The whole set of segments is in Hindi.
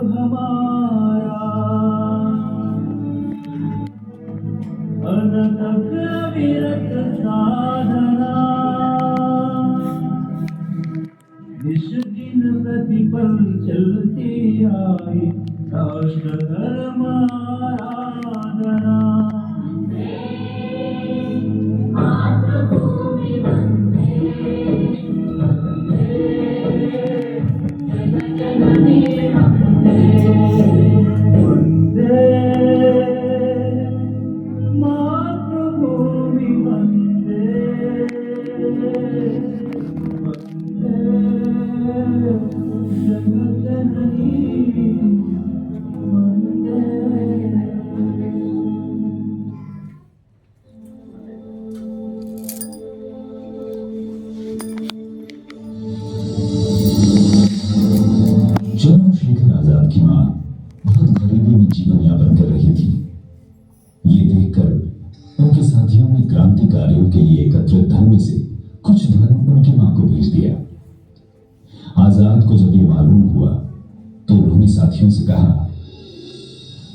हमारा अनथक अविरत साधना निष्दिन प्रतिपल चलती आई राष्ट्र धर्म आराधना मातृभूमि वंदे जननी वंदे वंदे मातृभूमि वंदे चंद्रशेखर आजाद की मां बहुत गरीबी में जीवन यापन कर रही थी। ये देखकर उनके साथियों ने क्रांतिकारियों के लिए एकत्रित धन में से कुछ धन उनकी मां को भेज दिया। आजाद को जब ये मालूम हुआ तो उन्होंने साथियों से कहा,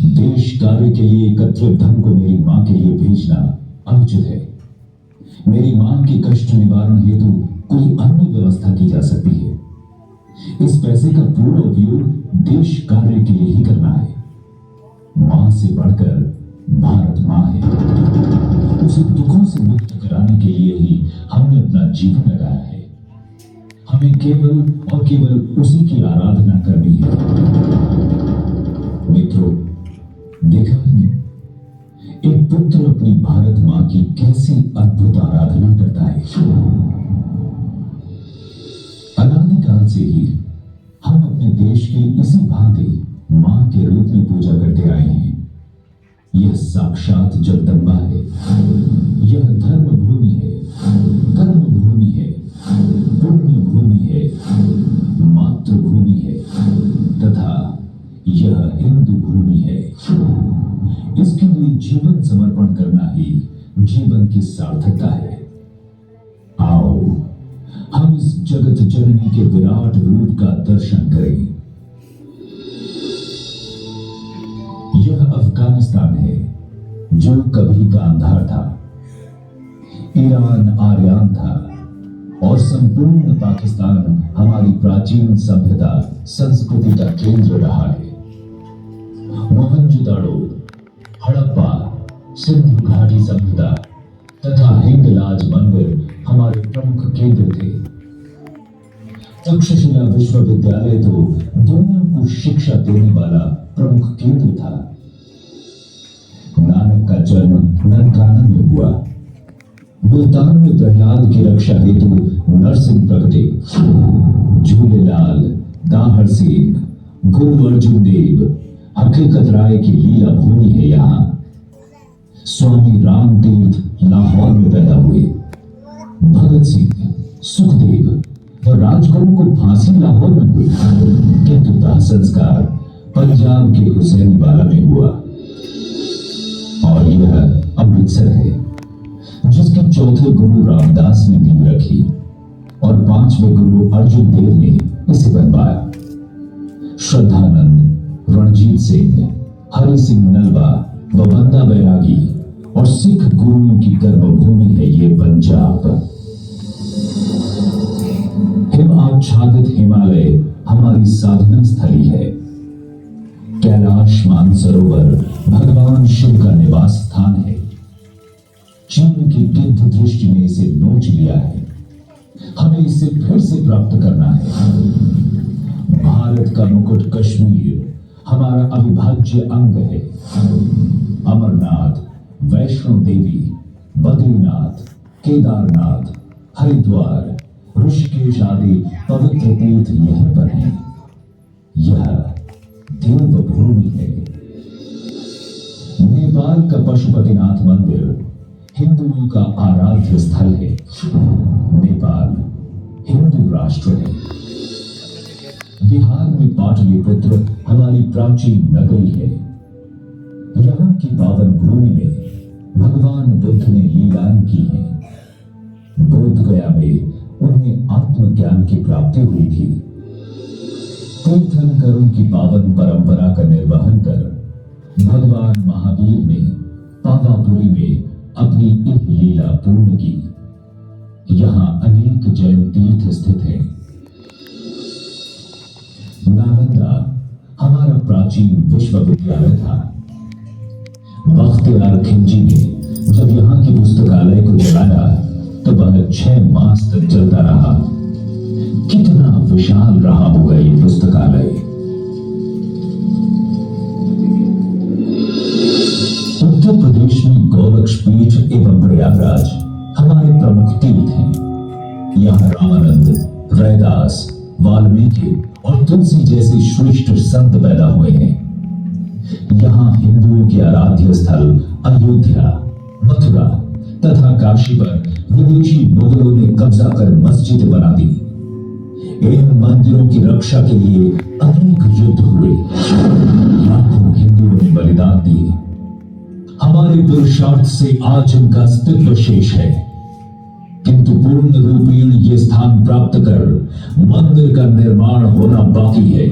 देश कार्य के लिए एकत्रित धन को मेरी मां के लिए भेजना अनुचित है। मेरी मां के कष्ट निवारण हेतु कोई अन्य व्यवस्था की जा सकती है। इस पैसे का पूरा उपयोग देश कार्य के लिए ही करना है। मां से बढ़कर भारत मां है। उसे दुखों से मुक्त कराने के लिए ही हमने अपना जीवन लगाया है। हमें केवल और केवल उसी की आराधना करनी है। मित्रों, देखा हमने एक पुत्र अपनी भारत मां की कैसी अद्भुत आराधना करता है। अनादिकाल से ही हम अपने देश की इसी भांति मां के रूप में पूजा करते आए हैं। यह साक्षात जगदम्बा है। यह धर्म भूमि है, कर्म भूमि है, पुण्य भूमि है, मातृभूमि है तथा यह हिंदू भूमि है। इसके लिए जीवन समर्पण करना ही जीवन की सार्थकता है। आओ हम इस जगत जननी के विराट रूप का दर्शन करें। यह अफगानिस्तान है जो कभी गांधार था, ईरान आर्यान था और संपूर्ण पाकिस्तान हमारी प्राचीन सभ्यता संस्कृति का केंद्र रहा है। मोहनजोदाड़ो, हड़प्पा, सिंधु घाटी सभ्यता तथा हिंगलाज मंदिर हमारे प्रमुख केंद्र थे। तक्षशिला विश्वविद्यालय तो दुनिया को शिक्षा देने वाला प्रमुख केंद्र था। नानक का जन्म ननकाना में हुआ। मुल्तान में प्रहलाद की रक्षा हेतु नरसिंह प्रगटे। झूलेलाल, दाहर सेन, गुरु अर्जुन देव, हकीकत राय की लीला भूमि है यहाँ। स्वामी राम तीर्थ लाहौर में पैदा हुए। भगत सिंह, सुखदेव और राजगुरु को फांसी लाहौर में हुई, किंतु दाह संस्कार पंजाब के हुसैनवाला में हुआ। और यह अमृतसर है जिसके चौथे गुरु रामदास ने नींव रखी और पांचवें गुरु अर्जुन देव ने इसे बनवाया। श्रद्धानंद, रणजीत सिंह, हरि सिंह नलवा व बंदा बैरागी और सिख गुरुओं की कर्मभूमि है ये पंजाब। हिम आच्छादित हिमालय हमारी साधना स्थली है। कैलाश मानसरोवर भगवान शिव का निवास स्थान है। चीन की गिद्ध दृष्टि ने इसे नोच लिया है। हमें इसे फिर से प्राप्त करना है। भारत का मुकुट कश्मीर हमारा अविभाज्य अंग है। अमरनाथ, वैष्णो देवी, बद्रीनाथ, केदारनाथ, हरिद्वार, ऋषिकेश आदि पवित्र तीर्थ यहीं पर हैं। यह देवभूमि है। नेपाल का पशुपतिनाथ मंदिर हिंदुओं का आराध्य स्थल है। नेपाल हिंदू राष्ट्र है। बिहार में पाटलिपुत्र हमारी प्राचीन नगरी है। यहाँ की पावन भूमि में भगवान बुद्ध ने लीलाएं की हैं। बोध गया में उन्हें आत्मज्ञान की प्राप्ति हुई थी। तीर्थंकरों की पावन परंपरा का निर्वहन कर भगवान महावीर ने पावापुरी में अपनी एक लीला पूर्ण की। यहां अनेक जैन तीर्थ स्थित हैं। नालंदा हमारा प्राचीन विश्वविद्यालय था। बख्तियार खिलजी ने जब यहाँ की पुस्तकालय को जलाया तो वह 6 मास तक चलता रहा। कितना विशाल रहा होगा ये पुस्तकालय। उत्तर प्रदेश में गोरक्षपीठ एवं प्रयागराज हमारे प्रमुख तीर्थ हैं। यहाँ रामानंद, रैदास, वाल्मीकि और तुलसी जैसे श्रेष्ठ संत पैदा हुए हैं। यहाँ हिंदुओं के आराध्य स्थल अयोध्या, मथुरा तथा काशी पर विदेशी मुगलों ने कब्जा कर मस्जिद बना दी। इन मंदिरों की रक्षा के लिए अनेक युद्ध हुए। लाखों हिंदुओं ने बलिदान दिए। हमारे पुरुषार्थ से आज उनका अस्तित्व शेष है, किंतु पूर्ण रूपेण ये स्थान प्राप्त कर मंदिर का निर्माण होना बाकी है।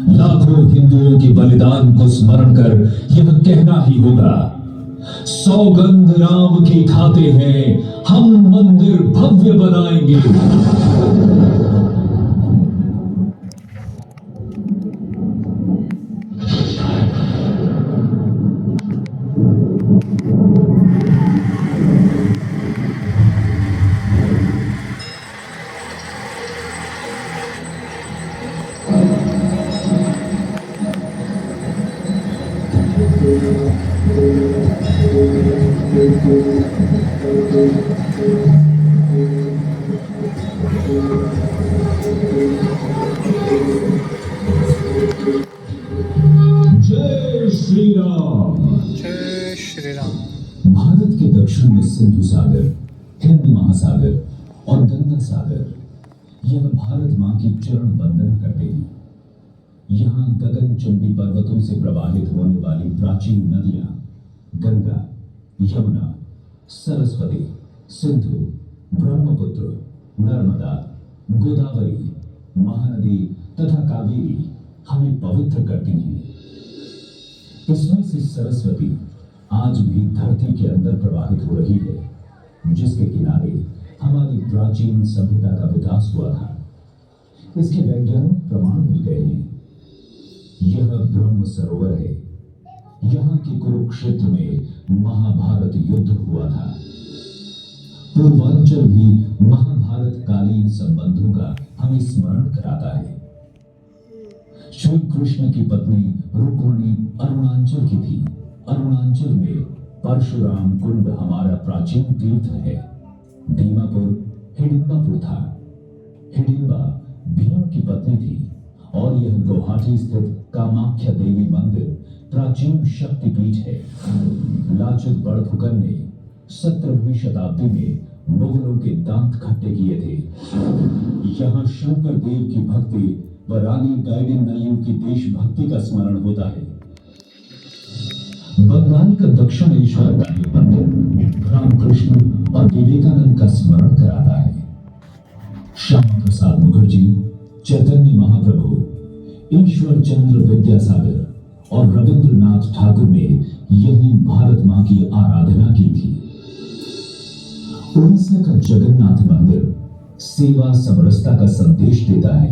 लाखों हिंदुओं के बलिदान को स्मरण कर यह कहना ही होगा, सौगंध राम की खाते हैं, हम मंदिर भव्य बनाएंगे। जय श्री राम। जय श्री राम। भारत के दक्षिण में सिंधु सागर, हिंद महासागर और गंगा सागर यह भारत मां की चरण वंदना करते हैं। यहाँ गगनचुंबी पर्वतों से प्रवाहित होने वाली प्राचीन नदियां गंगा, यमुना, सरस्वती, सिंधु, ब्रह्मपुत्र, नर्मदा, गोदावरी, महानदी तथा कावेरी हमें पवित्र करती हैं। इसमें से सरस्वती आज भी धरती के अंदर प्रवाहित हो रही है, जिसके किनारे हमारी प्राचीन सभ्यता का विकास हुआ था। इसके वैज्ञानिक प्रमाण मिल गए हैं। यह ब्रह्म सरोवर है। यहाँ के कुरुक्षेत्र में महाभारत युद्ध हुआ था। पूर्वांचल भी महाभारत कालीन संबंधों का हमें स्मरण कराता है। श्री कृष्ण की पत्नी रुक्मिणी अरुणाचल की थी। अरुणाचल में परशुराम कुंड हमारा प्राचीन तीर्थ है। दीमापुर हिडिंबापुर था। हिडिंबा भीम की पत्नी थी और यह गुवाहाटी स्थित कामाख्या देवी मंदिर प्राचीन शक्तिपीठ है। लाचुत बड़फुकन ने 17वीं शताब्दी में मुगलों के दांत खट्टे किए थे। यहाँ शंकर देव की भक्ति व रानी गाइडिनल्यू की देशभक्ति का स्मरण होता है। बंगाल का दक्षिणेश्वर काली मंदिर रामकृष्ण और विवेकानंद का स्मरण कराता है। श्यामा प्रसाद मुखर्जी, चैतन्य महाप्रभु, ईश्वर चंद्र विद्यासागर और रविंद्रनाथ ठाकुर ने यही भारत मां की आराधना की थी। उड़ीसा का जगन्नाथ मंदिर सेवा समरसता का संदेश देता है।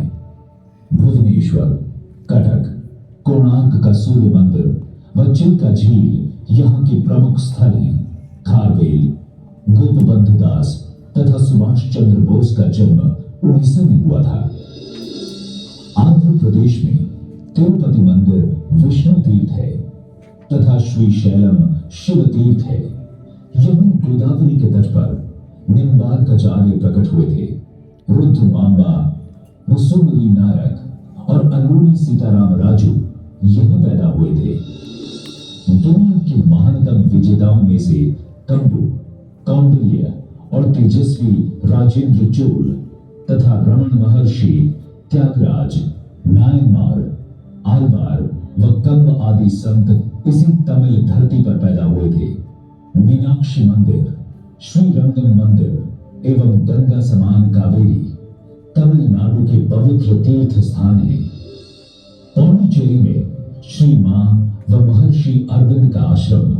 भुवनेश्वर, कटक, कोणार्क का सूर्य मंदिर व चिल्का झील यहाँ के प्रमुख स्थल हैं। खारवेल, गोपबंधु दास तथा सुभाष चंद्र बोस का जन्म उड़ीसा में हुआ था। आंध्र प्रदेश में तिरुपति मंदिर विष्णु तीर्थ है तथा श्रीशैलम शिव तीर्थ है। यहीं गोदावरी के तट पर निम्बार्काचार्य प्रकट हुए थे। रुद्र मांबा, मुसुमरी नायक और अल्लूरी सीताराम राजू यहीं पैदा हुए थे। दुनिया के महानतम विजेताओं में से कंबू, कौंडिल्य और तेजस्वी राजेंद्र चोल तथा रमण महर्षि, त्यागराज, नायनमार, आलवार व कंब आदि संत इसी तमिल धरती पर पैदा हुए थे। मीनाक्षी मंदिर, श्रीरंगम मंदिर एवं गंगा समान कावेरी तमिलनाडु के पवित्र तीर्थ स्थान है। पौंडीचेरी में श्री मां व महर्षि अरविंद का आश्रम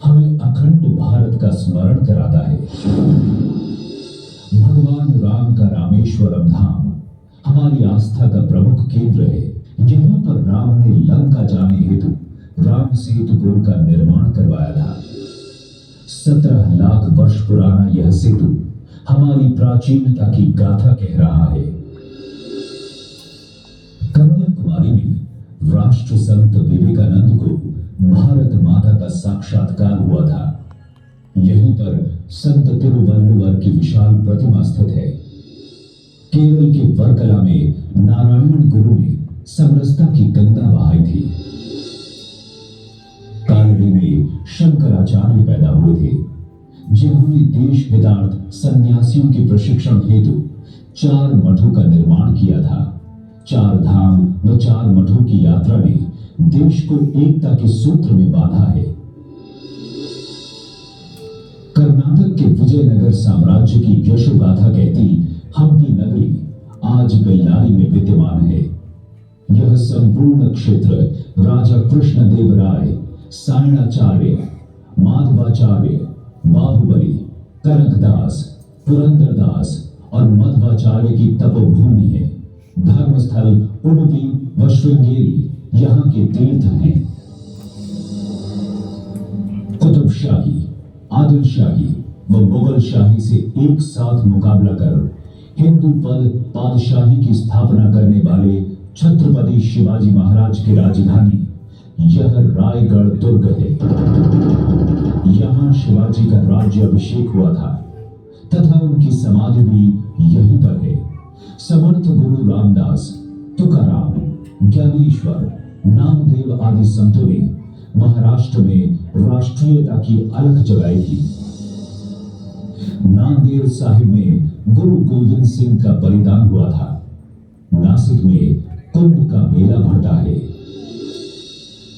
हमें अखंड भारत का स्मरण कराता है। भगवान राम का रामेश्वरम धाम हमारी आस्था का प्रमुख केंद्र है। यहीं पर राम ने लंका जाने हेतु राम सेतु पुल का निर्माण करवाया था। 17 लाख वर्ष पुराना यह सेतु हमारी प्राचीनता की गाथा कह रहा है। कन्याकुमारी में राष्ट्र संत विवेकानंद को भारत माता का साक्षात्कार हुआ था। यहीं पर संत तिरुवल्लुवर की विशाल प्रतिमा स्थित है। केरल के वर्कला में नारायण गुरु ने समरसता की गंगा बहाई थी। कालड़ी में शंकराचार्य पैदा हुए थे, जिन्होंने देश हितार्थ सन्यासियों के प्रशिक्षण हेतु 4 मठों का निर्माण किया था। 4 धाम व 4 मठों की यात्रा ने देश को एकता के सूत्र में बांधा है। कर्नाटक के विजयनगर साम्राज्य की यशोगाथा कहती हम्पी नगरी आज बेल्लारी में विद्यमान है। यह संपूर्ण क्षेत्र राजा कृष्णदेवराय, सायणाचार्य, माधवाचार्य, बाहुबली, कनकदास, पुरंदरदास और मध्वाचार्य की तपोभूमि है। धर्मस्थल उडुपी व श्रृंगेरी यहाँ के तीर्थ हैं। कुतुबशाही, आदिलशाही व मुगल शाही से एक साथ मुकाबला कर हिंदू पद पादशाही की स्थापना करने वाले छत्रपति शिवाजी महाराज की राजधानी यह रायगढ़ दुर्ग है। यहां शिवाजी का राज्य अभिषेक हुआ था तथा उनकी समाधि भी यहीं पर है। समर्थ गुरु रामदास, तुकाराम, ज्ञानेश्वर, नामदेव आदि संतों ने महाराष्ट्र में राष्ट्रीयता की अलख जगाई थी। नांदेड़ साहिब में गुरु गोविंद सिंह का बलिदान हुआ था। नासिक में कुंभ का मेला भरता है।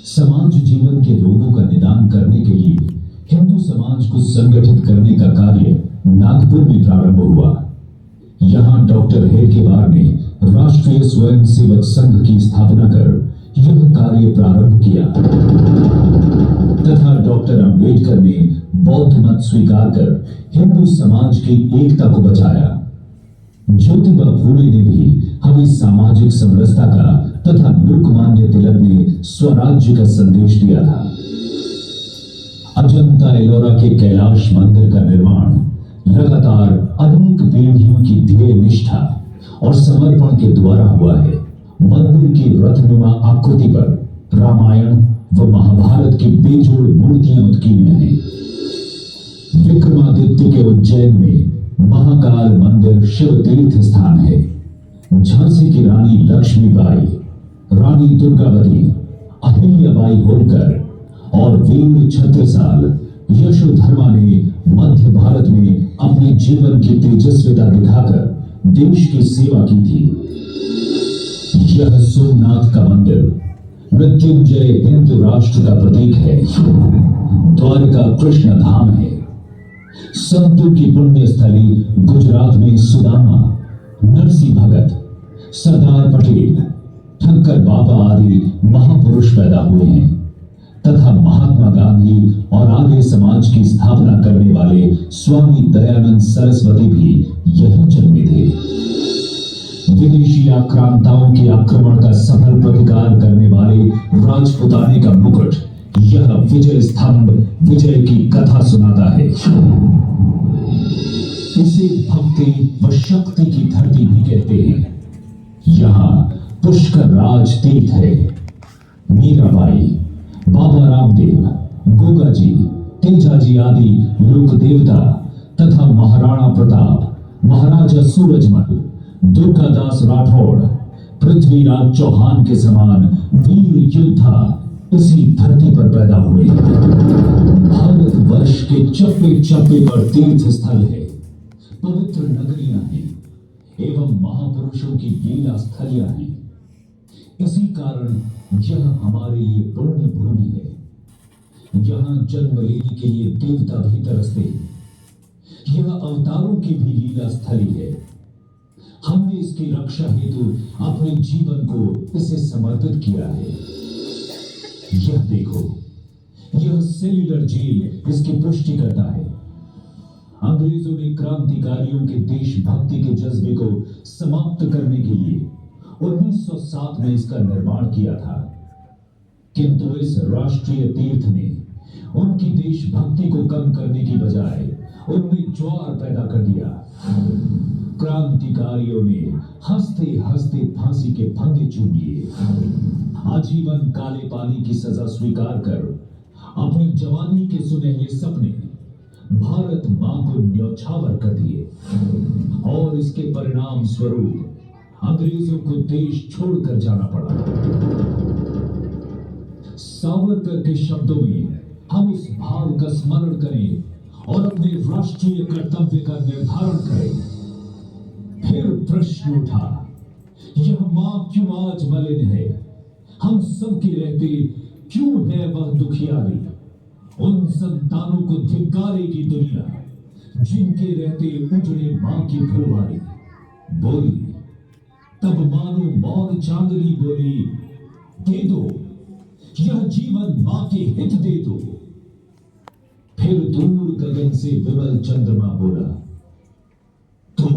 समाज जीवन के रोगों का निदान करने के लिए हिंदू समाज को संगठित करने का कार्य नागपुर में प्रारंभ हुआ। यहां डॉक्टर हेडगेवार ने राष्ट्रीय स्वयंसेवक संघ की स्थापना कर यह कार्य प्रारंभ किया तथा डॉक्टर अंबेडकर ने बौद्ध मत स्वीकार कर हिंदू समाज की एकता को बचाया। ज्योतिबा फूले ने भी हमें सामाजिक समरसता का तथा लोकमान्य तिलक ने स्वराज्य का संदेश दिया था। अजंता एलोरा के कैलाश मंदिर का निर्माण लगातार अनेक पीढ़ियों की ध्येय निष्ठा और समर्पण के द्वारा हुआ है। मंदिर की रथनुमा आकृति पर रामायण व महाभारत की बेजोड़ मूर्तियां उत्कीर्ण हैं। विक्रमादित्य के उज्जैन में महाकाल मंदिर शिव तीर्थ स्थान है। झांसी की रानी लक्ष्मीबाई, रानी दुर्गावती, अहिल्याबाई होलकर और वीर छत्रसाल यशोधर्मा ने मध्य भारत में अपने जीवन की तेजस्विता दिखाकर देश की सेवा की थी। यह सोमनाथ का मंदिर मृत्युंजय हिंदू राष्ट्र का प्रतीक है। द्वारका कृष्ण धाम है। संतों की पुण्य स्थली गुजरात में सुदामा, नरसिंह भगत, सरदार पटेल, ठक्कर बाबा आदि महापुरुष पैदा हुए हैं तथा महात्मा गांधी और आर्य समाज की स्थापना करने वाले स्वामी दयानंद सरस्वती भी यहीं जन्मे थे। विदेशी आक्रांताओं के आक्रमण का सफल प्रतिकार करने वाले राजपुताने का मुकुट यह विजय स्तंभ विजय की कथा सुनाता है। इसे भक्ति व शक्ति की धरती भी कहते हैं। यहाँ पुष्कर राज तीर्थ है। मीराबाई, बाबा रामदेव, गोगा जी, तेजाजी आदि लोक देवता तथा महाराणा प्रताप, महाराजा सूरजमल, दुर्गादास राठौड़, पृथ्वीराज चौहान के समान वीर योद्धा इसी धरती पर पैदा हुए। भारत वर्ष के चप्पे चप्पे पर तीर्थ स्थल है, पवित्र नगरियां हैं एवं महापुरुषों की लीला स्थलियां हैं। इसी कारण यह हमारे लिए पुण्य भूमि है। यहाँ जन्म लेने के लिए देवता भी तरसते हैं। यह अवतारों की भी लीला स्थली है। हमने इसकी रक्षा हेतु अपने जीवन को इसे समर्पित किया है। यह देखो, यह सेल्यूलर जेल इसकी पुष्टि करता है। अंग्रेजों ने क्रांतिकारियों के देशभक्ति के जज्बे को समाप्त करने के लिए 1907 में इसका निर्माण किया था, किंतु इस राष्ट्रीय तीर्थ ने उनकी देशभक्ति को कम करने की बजाय उनमें ज्वार पैदा कर दिया। क्रांतिकारियों ने हंसते हंसते फांसी के फंदे चूम लिए, आजीवन काले पानी की सजा स्वीकार कर अपनी जवानी के सुनहरे सपने भारत मां को न्यौछावर कर दिए और इसके परिणाम स्वरूप अंग्रेजों को देश छोड़कर जाना पड़ा। सावरकर के शब्दों में हम उस भाव का स्मरण करें और अपने राष्ट्रीय कर्तव्य का निर्धारण करें। फिर प्रश्न उठा, यह मां क्यों आज मलिन है? हम सबके रहते क्यों है वह दुखियारी? उन संतानों को धिक्कारेगी दुनिया जिनके रहते उजड़े मां की फुलवारी। बोली तब मानो मौन चांदनी बोली, दे दो यह जीवन मां के हित दे दो। फिर दूर गगन से विमल चंद्रमा बोला, तो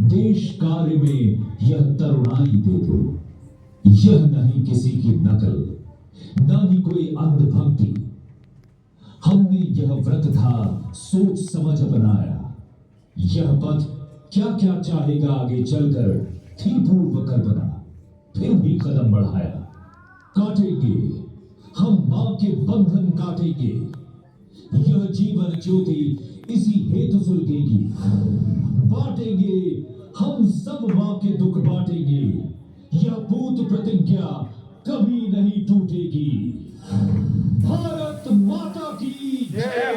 देश कार्य में यह तरुणाई दे दो। यह नहीं किसी की नकल, न ही कोई अंधभक्ति। हमने यह व्रत था सोच समझ अपनाया। यह पथ क्या क्या चाहेगा आगे चलकर थी पूर्व कल्पना, फिर भी कदम बढ़ाया। काटेंगे हम मां के बंधन, काटेंगे यह जीवन ज्योति इसी हेतु सुलगेगी। बांटेंगे हम सब मां के दुख, बांटेंगे यह पूत प्रतिज्ञा कभी नहीं टूटेगी। भारत माता की जय।